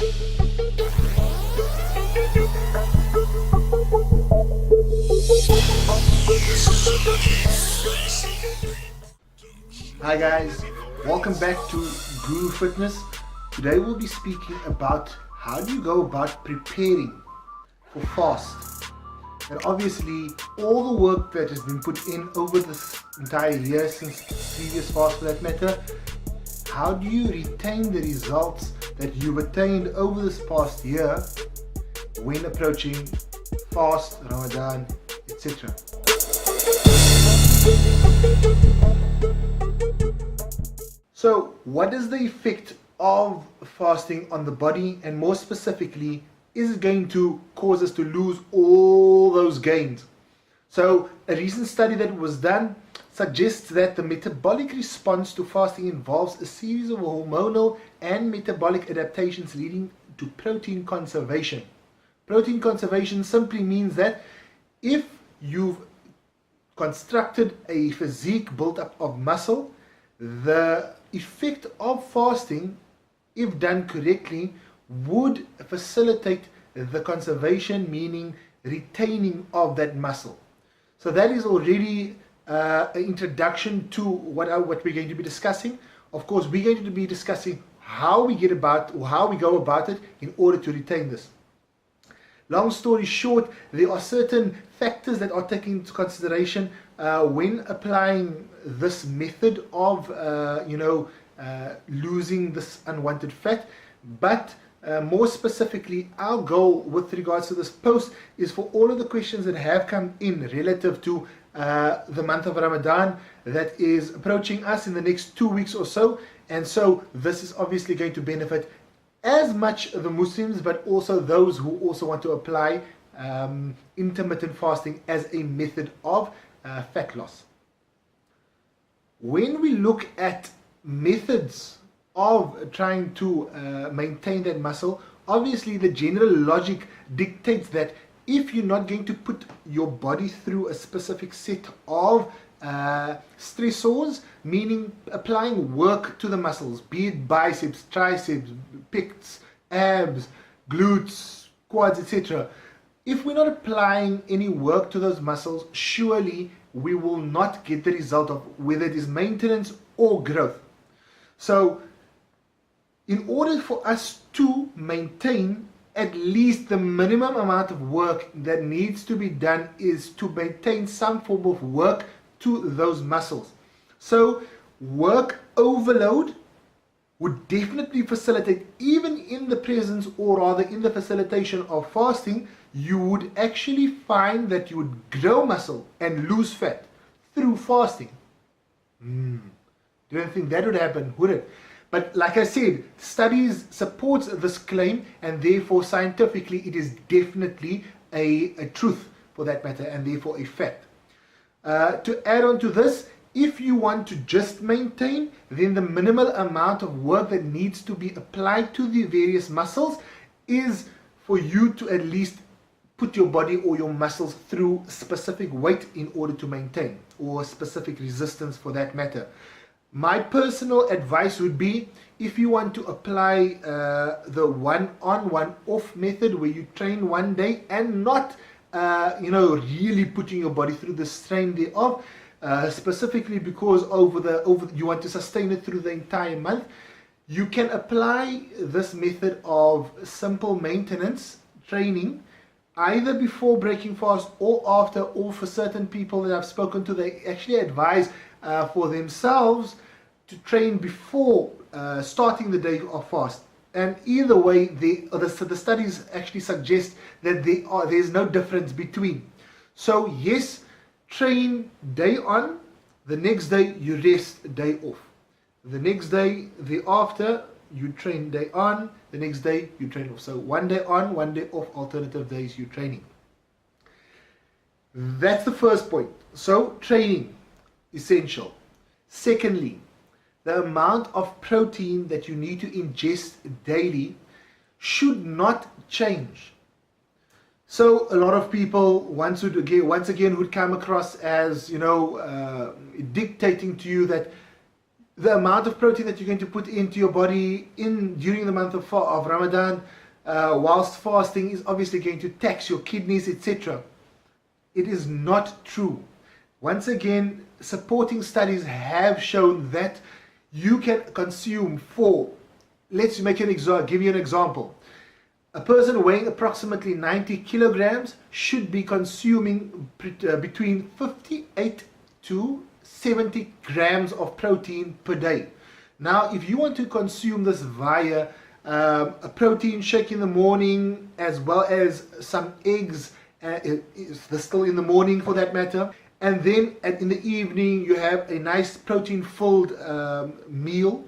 Hi guys, welcome back to Guru Fitness. Today we'll be speaking about how do you go about preparing for fast. And obviously all the work that has been put in over this entire year since previous fast for that matter, how do you retain the results that you've attained over this past year when approaching fast, Ramadan, etc. So what is the effect of fasting on the body, and more specifically, is it going to cause us to lose all those gains? So a recent study that was done suggests that the metabolic response to fasting involves a series of hormonal and metabolic adaptations leading to protein conservation. Protein conservation simply means that if you've constructed a physique built up of muscle, the effect of fasting, if done correctly, would facilitate the conservation, meaning retaining of that muscle. So that is already an introduction to what we're going to be discussing. Of course, we're going to be discussing how we go about it in order to retain this. Long story short, there are certain factors that are taken into consideration when applying this method of losing this unwanted fat. But more specifically, our goal with regards to this post is for all of the questions that have come in relative to the month of Ramadan that is approaching us in the next 2 weeks or so. And so this is obviously going to benefit as much the Muslims, but also those who also want to apply intermittent fasting as a method of fat loss. When we look at methods of trying to maintain that muscle, obviously the general logic dictates that if you're not going to put your body through a specific set of stressors, meaning applying work to the muscles, be it biceps, triceps, pecs, abs, glutes, quads, etc. If we're not applying any work to those muscles, surely we will not get the result of whether it is maintenance or growth. So in order for us to maintain at least the minimum amount of work that needs to be done is to maintain some form of work to those muscles. So work overload would definitely facilitate, even in the presence or rather in the facilitation of fasting, you would actually find that you would grow muscle and lose fat through fasting. Don't think that would happen, would it? But like I said, studies support this claim, and therefore scientifically it is definitely a truth for that matter, and therefore a fact. To add on to this, if you want to just maintain, then the minimal amount of work that needs to be applied to the various muscles is for you to at least put your body or your muscles through specific weight in order to maintain, or specific resistance for that matter. My personal advice would be, if you want to apply the one-on, one-off method where you train one day and not really putting your body through the strain thereof, specifically because you want to sustain it through the entire month, you can apply this method of simple maintenance training either before breaking fast or after, or for certain people that I've spoken to, they actually advise for themselves to train before starting the day of fast. And either way, the studies actually suggest that there's no difference between. So yes, train day on, the next day you rest day off. The next day thereafter you train day on, the next day you train off. So one day on, one day off, alternative days you're training. That's the first point. So training, essential. Secondly, the amount of protein that you need to ingest daily should not change. So a lot of people once again would come across as dictating to you that the amount of protein that you're going to put into your body during the month of Ramadan, whilst fasting, is obviously going to tax your kidneys, etc. It is not true. Once again, supporting studies have shown that you can consume let's make give you an example. A person weighing approximately 90 kilograms should be consuming between 58 to 70 grams of protein per day. Now, if you want to consume this via a protein shake in the morning, as well as some eggs, still in the morning for that matter, and then in the evening you have a nice protein-filled meal,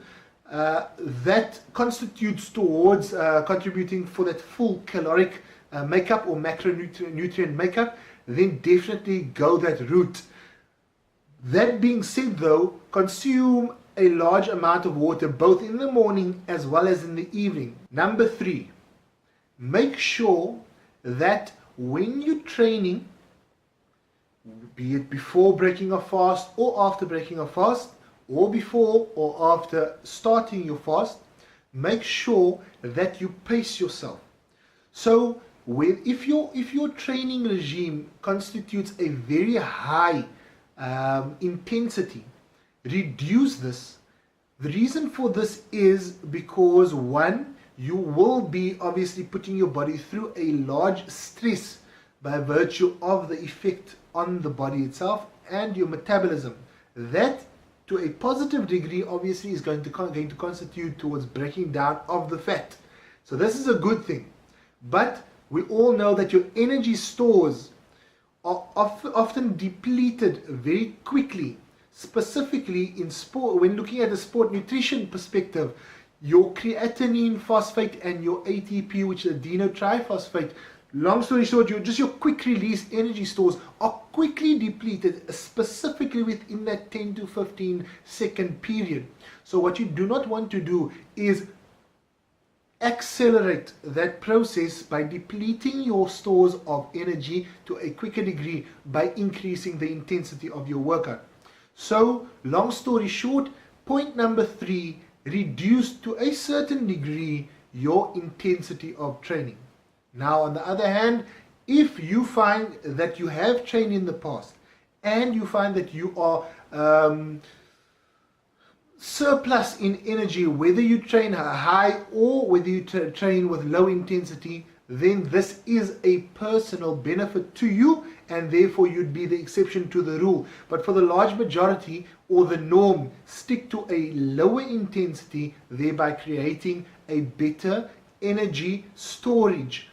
that constitutes towards contributing for that full caloric makeup or macronutrient makeup, then definitely go that route. That being said though, consume a large amount of water both in the morning as well as in the evening. Number 3, make sure that when you're training, be it before breaking a fast or after breaking a fast, or before or after starting your fast, make sure that you pace yourself. So if your training regime constitutes a very high intensity, reduce this. The reason for this is because, one, you will be obviously putting your body through a large stress by virtue of the effect on the body itself and your metabolism. That, to a positive degree, obviously is going to constitute towards breaking down of the fat. So this is a good thing. But we all know that your energy stores are often depleted very quickly. Specifically in sport, when looking at a sport nutrition perspective, your creatinine phosphate and your ATP, which is adeno triphosphate, long story short, your quick release energy stores are quickly depleted, specifically within that 10 to 15 second period. So what you do not want to do is accelerate that process by depleting your stores of energy to a quicker degree by increasing the intensity of your workout. So, long story short, point number 3, reduce to a certain degree your intensity of training. Now, on the other hand, if you find that you have trained in the past and you find that you are surplus in energy, whether you train high or whether you train with low intensity, then this is a personal benefit to you, and therefore you'd be the exception to the rule. But for the large majority or the norm, stick to a lower intensity, thereby creating a better energy storage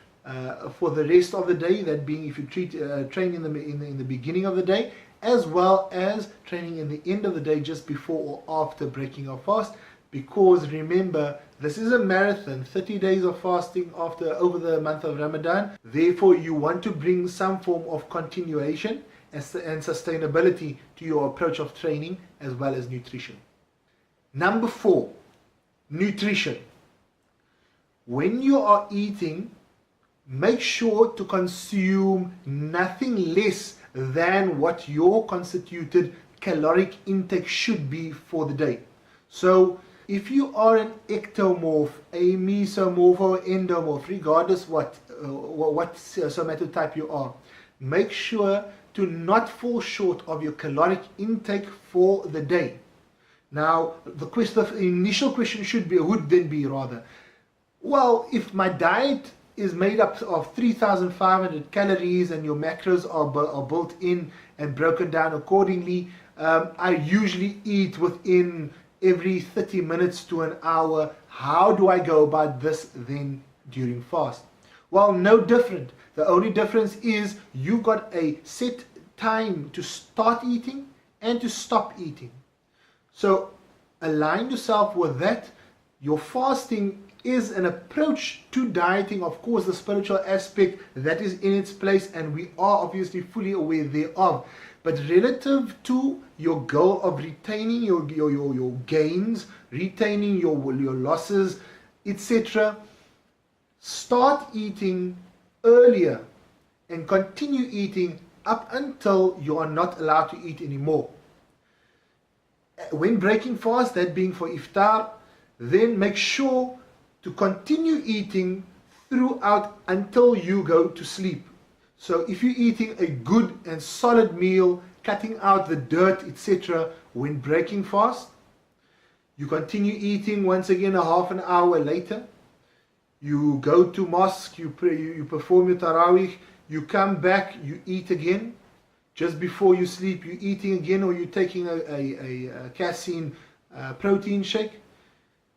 for the rest of the day. That being, if you train in the beginning of the day, as well as training in the end of the day, just before or after breaking our fast. Because remember, this is a marathon, 30 days of fasting over the month of Ramadan. Therefore, you want to bring some form of continuation and sustainability to your approach of training as well as nutrition. Number 4, nutrition. When you are eating, make sure to consume nothing less than what your constituted caloric intake should be for the day. So, if you are an ectomorph, a mesomorph or endomorph, regardless what somatotype you are, make sure to not fall short of your caloric intake for the day. Now, the initial question would then be, well, if my diet is made up of 3,500 calories and your macros are built in and broken down accordingly, I usually eat within every 30 minutes to an hour. How do I go about this then during fast? Well, no different. The only difference is you've got a set time to start eating and to stop eating. So align yourself with that. Your fasting is an approach to dieting. Of course, the spiritual aspect that is in its place, and we are obviously fully aware thereof. But relative to your goal of retaining your gains, retaining your losses, etc., start eating earlier and continue eating up until you are not allowed to eat anymore. when breaking fast, that being for iftar, then make sure to continue eating throughout until you go to sleep. So if you're eating a good and solid meal, cutting out the dirt, etc., when breaking fast, you continue eating once again a half an hour later. You go to mosque, you pray, you perform your tarawih, you come back, you eat again. Just before you sleep, you're eating again, or you're taking a casein protein shake.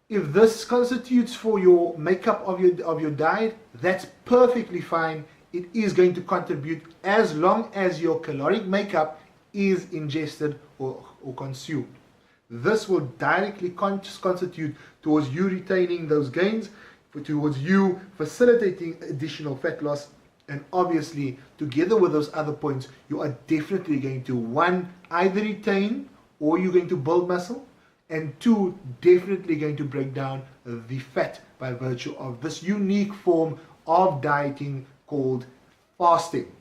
If this constitutes for your makeup of your diet, that's perfectly fine. It is going to contribute as long as your caloric makeup is ingested or consumed. This will directly constitute towards you retaining those gains, towards you facilitating additional fat loss, and obviously together with those other points, you are definitely going to, one, either retain or you're going to build muscle, and two, definitely going to break down the fat by virtue of this unique form of dieting called fasting.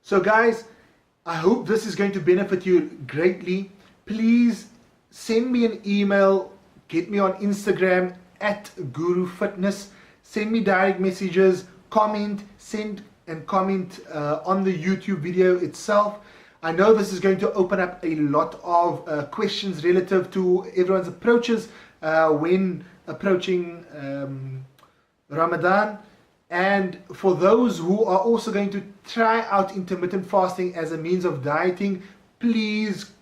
So guys, I hope this is going to benefit you greatly. Please send me an email, get me on Instagram at Gooru Fitness, send me direct messages, comment, comment on the YouTube video itself. I know this is going to open up a lot of questions relative to everyone's approaches when approaching Ramadan. And for those who are also going to try out intermittent fasting as a means of dieting, please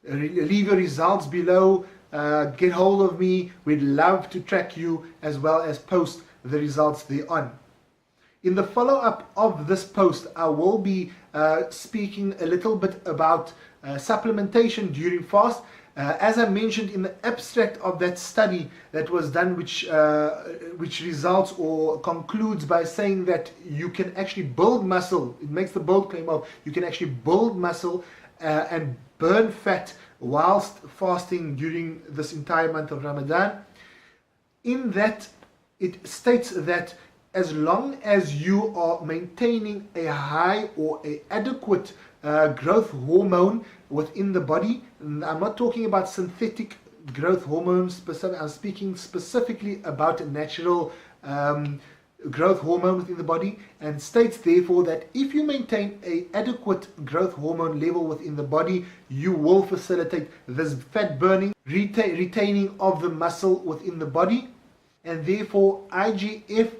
leave your results below. Get hold of me. We'd love to track you as well as post the results thereon. In the follow-up of this post, I will be speaking a little bit about supplementation during fast. As I mentioned in the abstract of that study that was done, which results or concludes by saying that you can actually build muscle. It makes the bold claim of you can actually build muscle and burn fat whilst fasting during this entire month of Ramadan. In that, it states that as long as you are maintaining a high or a adequate growth hormone within the body, and I'm not talking about synthetic growth hormones, I'm speaking specifically about natural growth hormone within the body, and states therefore that if you maintain a adequate growth hormone level within the body, you will facilitate this fat burning, retaining of the muscle within the body, and therefore IGF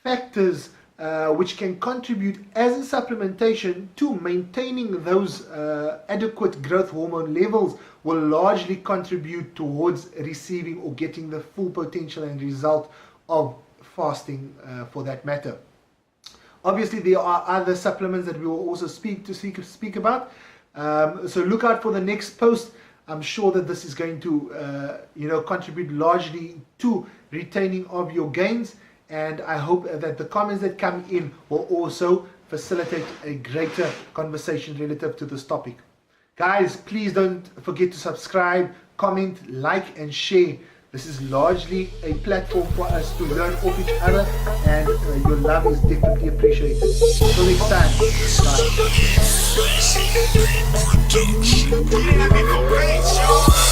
factors which can contribute as a supplementation to maintaining those adequate growth hormone levels will largely contribute towards receiving or getting the full potential and result of fasting for that matter. Obviously there are other supplements that we will also speak about, so look out for the next post. I'm sure that this is going to contribute largely to retaining of your gains, and I hope that the comments that come in will also facilitate a greater conversation relative to this topic. Guys, please don't forget to subscribe, comment, like and share. This is largely a platform for us to learn off each other, and your love is definitely appreciated. Until next time, bye.